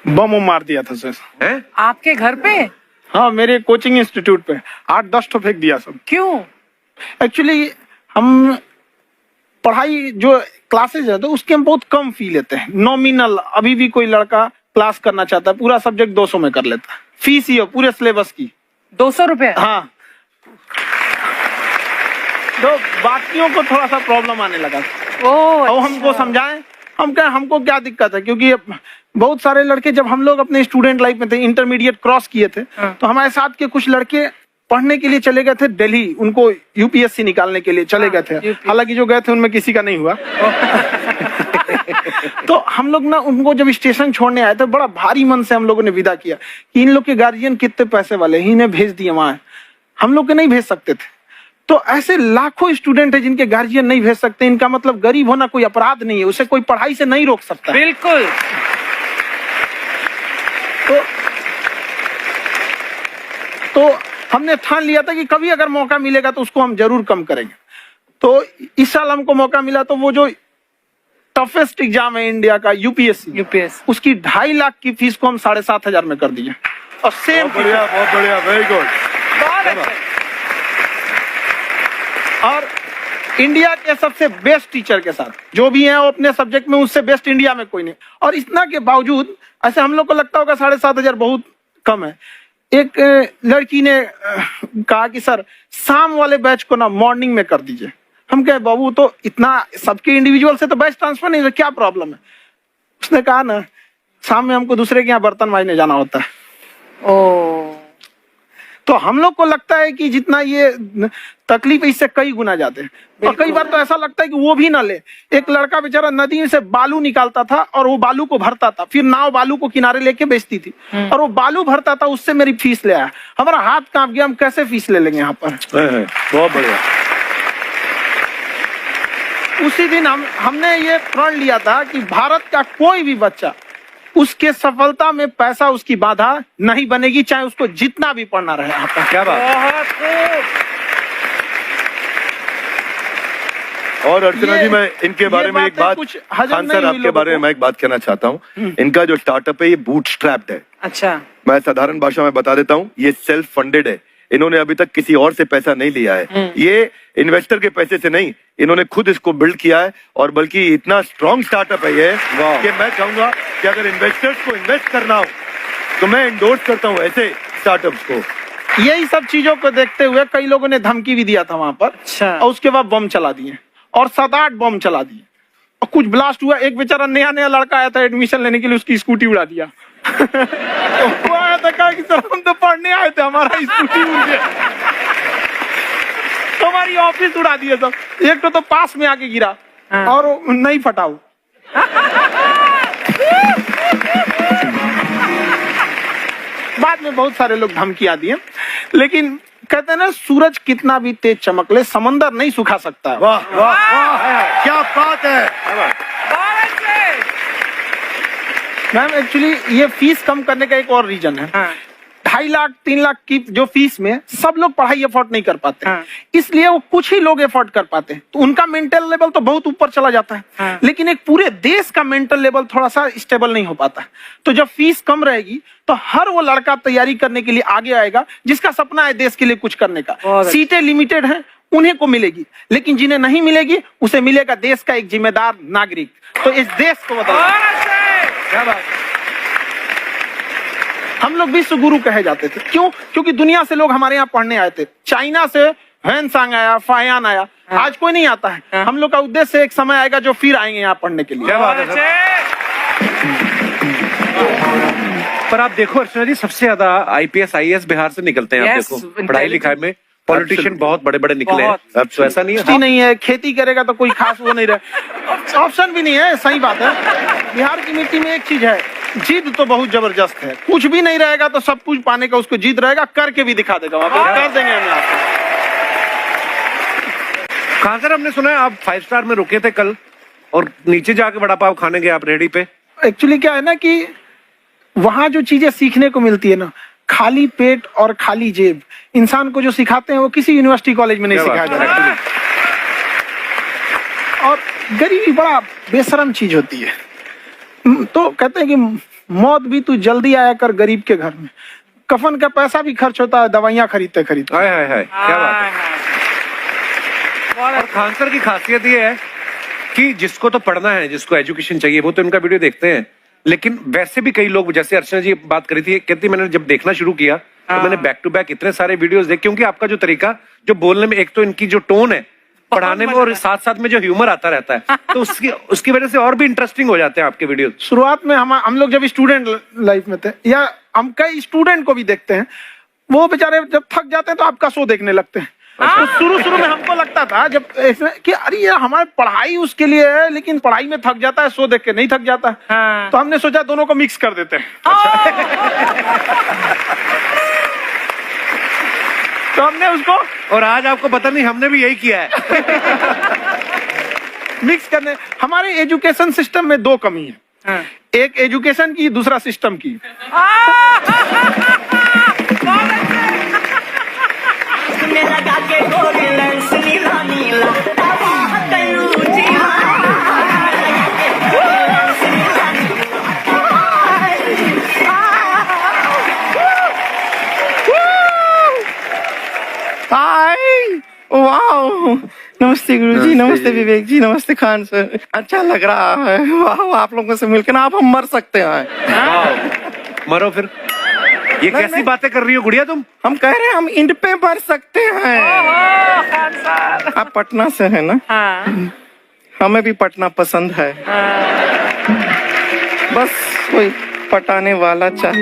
बम मार दिया था सर। हैं? आपके घर पे? हाँ, मेरे कोचिंग इंस्टीट्यूट पे 8-10 ठो फेंक दिया सब। क्यों? एक्चुअली हम पढ़ाई जो क्लासेज है तो उसके हम बहुत कम फी लेते हैं। नॉमिनल अभी भी कोई लड़का क्लास करना चाहता है, पूरा सब्जेक्ट 200 में कर लेता है। फीस ही हो पूरे सिलेबस की 200 रुपए? हाँ, तो बाकियों को थोड़ा सा प्रॉब्लम आने लगा। ओह, और हमको अच्छा। समझाएं, हम क्या, हमको क्या दिक्कत है, क्योंकि बहुत सारे लड़के जब हम लोग अपने स्टूडेंट लाइफ में थे, इंटरमीडिएट क्रॉस किए थे, तो हमारे साथ के कुछ लड़के पढ़ने के लिए चले गए थे दिल्ली, उनको यूपीएससी निकालने के लिए चले गए थे। हालांकि जो गए थे उनमें किसी का नहीं हुआ। तो हम लोग ना उनको जब स्टेशन छोड़ने आए थे, बड़ा भारी मन से हम लोगों ने विदा किया कि इन लोग के गार्जियन कितने पैसे वाले हैं, इन्हें भेज दिए वहां, हम लोग के नहीं भेज सकते थे। तो ऐसे लाखों स्टूडेंट है जिनके गार्जियन नहीं भेज सकते। इनका मतलब गरीब होना कोई अपराध नहीं है, उसे कोई पढ़ाई से नहीं रोक सकता। बिल्कुल। तो हमने ठान लिया था कि कभी अगर मौका मिलेगा तो उसको हम जरूर कम करेंगे। तो इस साल हमको मौका मिला, तो वो जो टफेस्ट एग्जाम है इंडिया का, यूपीएससी, उसकी 2.5 लाख की फीस को हम 7,500 में कर दिए। और सेम, बहुत बढ़िया, वेरी गुड। और इंडिया के सबसे बेस्ट टीचर के साथ, जो भी हैं वो अपने सब्जेक्ट में उससे बेस्ट इंडिया में कोई नहीं। और इतना के बावजूद ऐसे हम लोग को लगता होगा 7,500 बहुत कम है। एक लड़की ने कहा कि सर शाम वाले बैच को ना मॉर्निंग में कर दीजिए। हम कहे बाबू तो इतना सबके इंडिविजुअल से तो बैच ट्रांसफर नहीं, क्या प्रॉब्लम है? उसने कहा ना शाम में हमको दूसरे के यहाँ बर्तन मांजने जाना होता है। ओ, तो हम लोग को लगता है कि जितना ये तकलीफ इससे कई गुना जाते हैं। और कई बार तो ऐसा लगता है कि वो भी ना ले। एक लड़का बेचारा नदी से बालू निकालता था और वो बालू को भरता था, फिर नाव बालू को किनारे लेके बेचती थी, और वो बालू भरता था, उससे मेरी फीस ले आया। हमारा हाथ कांप गया, हम कैसे फीस ले लेंगे यहाँ पर। बहुत बढ़िया। उसी दिन हमने ये प्रण लिया था कि भारत का कोई भी बच्चा उसके सफलता में पैसा उसकी बाधा नहीं बनेगी, चाहे उसको जितना भी पढ़ना रहे। आपका क्या बात। और अर्चना जी, मैं इनके बारे में एक बात, खान सर आपके बारे में मैं एक बात कहना चाहता हूँ। इनका जो स्टार्टअप है ये बूटस्ट्रैप्ड है। अच्छा। मैं साधारण भाषा में बता देता हूँ, ये सेल्फ फंडेड है। इन्होंने अभी तक किसी और से पैसा नहीं लिया है। ये इन्वेस्टर के पैसे से नहीं, इन्होंने खुद इसको बिल्ड किया है। और बल्कि इतना स्ट्रॉन्ग स्टार्टअप है ये कि मैं चाहूंगा कि अगर इन्वेस्टर्स को इन्वेस्ट करना हो तो मैं इंडोर्स करता हूँ ऐसे स्टार्टअप्स को। यही सब चीजों को देखते हुए कई लोगों ने धमकी भी दिया था वहां पर। अच्छा। और उसके बाद बम चला दिए, और 7-8 बम चला दिए, और कुछ ब्लास्ट हुआ। एक बेचारा नया लड़का आया था एडमिशन लेने के लिए, उसकी स्कूटी उड़ा दिया। वो आया था, कहा कि सर हम तो पढ़ने आए थे, हमारा स्कूटी उड़ गया, हमारी ऑफिस उड़ा दिए सब। एक तो पास में आके गिरा और नहीं फटा वो। बाद में बहुत सारे लोग धमकियां दिए, लेकिन कहते हैं ना, सूरज कितना भी तेज चमक ले, समंदर नहीं सुखा सकता। वाह वाह वाह, क्या बात है। मैम एक्चुअली ये फीस कम करने का एक और रीजन है। 2.5 लाख 3 लाख की जो फीस में सब लोग पढ़ाई अफोर्ड नहीं कर पाते, इसलिए वो कुछ ही लोग अफोर्ड कर पाते हैं, तो उनका मेंटल लेवल तो बहुत ऊपर चला जाता है। लेकिन एक पूरे देश का मेंटल लेवल थोड़ा सा स्टेबल नहीं हो पाता। तो जब फीस कम रहेगी तो हर वो लड़का तैयारी करने के लिए आगे आएगा जिसका सपना है देश के लिए कुछ करने का। सीटें लिमिटेड हैं, उन्हें को मिलेगी, लेकिन जिन्हें नहीं मिलेगी उसे मिलेगा देश का एक जिम्मेदार नागरिक। तो इस देश को बदलना। हम लोग विश्व गुरु कहे जाते थे, क्यों? क्योंकि दुनिया से लोग हमारे यहाँ पढ़ने आए थे। चाइना से ह्वेनसांग आया, फायान आया, आज कोई नहीं आता है। हम लोग का उद्देश्य एक समय आएगा जो फिर आएंगे यहाँ पढ़ने के लिए। क्या बात है। पर आप देखो अर्चना जी, सबसे ज्यादा IPS IAS बिहार से निकलते हैं। आप देखो पढ़ाई लिखाई में पॉलिटिशियन बहुत बड़े बड़े निकले हैं। अब तो ऐसा नहीं है, नहीं है, खेती करेगा तो कोई खास वो नहीं रहे, ऑप्शन भी नहीं है। सही बात है। बिहार की मिट्टी में एक चीज है, जिद तो बहुत जबरदस्त है। कुछ भी नहीं रहेगा तो सब कुछ पाने का उसको जिद रहेगा, करके भी दिखा देगा, कर देंगे हमें आपको। कहाँ सर, हमने सुना है आप 5 स्टार में रुके थे कल और नीचे जाके वड़ा पाव खाने गए आप रेडी पे। एक्चुअली क्या है ना कि वहां जो चीजें सीखने को मिलती है ना, खाली पेट और खाली जेब इंसान को जो सिखाते हैं वो किसी यूनिवर्सिटी कॉलेज में नहीं सिखाया जाता। और गरीबी बड़ा बेशरम चीज होती है। तो कहते हैं कि मौत भी तू जल्दी आया कर गरीब के घर में, कफन का पैसा भी खर्च होता है दवाइयां खरीदते खरीदते। हाय हाय हाय, क्या बात है। और खान सर की खासियत ये है कि जिसको तो पढ़ना है, जिसको एजुकेशन चाहिए, वो तो इनका वीडियो देखते हैं, लेकिन वैसे भी कई लोग, जैसे अर्चना जी बात करी थी, कहती मैंने जब देखना शुरू किया तो मैंने बैक टू बैक इतने सारे वीडियोस देखे, क्योंकि आपका जो तरीका जो बोलने में, एक तो इनकी जो टोन है पढ़ाने में, और साथ साथ में जो ह्यूमर आता रहता है, तो उसकी वजह से और भी इंटरेस्टिंग हो जाते हैं आपके वीडियो। शुरुआत में हम लोग जब स्टूडेंट लाइफ में थे, या हम कई स्टूडेंट को भी देखते हैं, वो बेचारे जब थक जाते हैं तो आपका शो देखने लगते हैं। तो शुरू में हमको लगता था जब कि अरे यार हमारी पढ़ाई उसके लिए है, लेकिन पढ़ाई में थक जाता है, शो देख के नहीं थक जाता। तो हमने सोचा दोनों को मिक्स कर देते हैं। तो हमने उसको, और आज आपको पता नहीं हमने भी यही किया है। मिक्स करने। हमारे एजुकेशन सिस्टम में दो कमी है, एक एजुकेशन की, दूसरा सिस्टम की। हाय, वाह, नमस्ते गुरुजी, नमस्ते विवेक जी, नमस्ते खान सर। अच्छा लग रहा है, वाह, आप लोगों से मिलकर ना अब हम मर सकते हैं। मरो फिर। ये कैसी बातें कर रही हो गुड़िया तुम? हम कह रहे हैं हम इंड पे मर सकते हैं। आप पटना से है ना? हमें भी पटना पसंद है, बस कोई पटाने वाला चाहिए।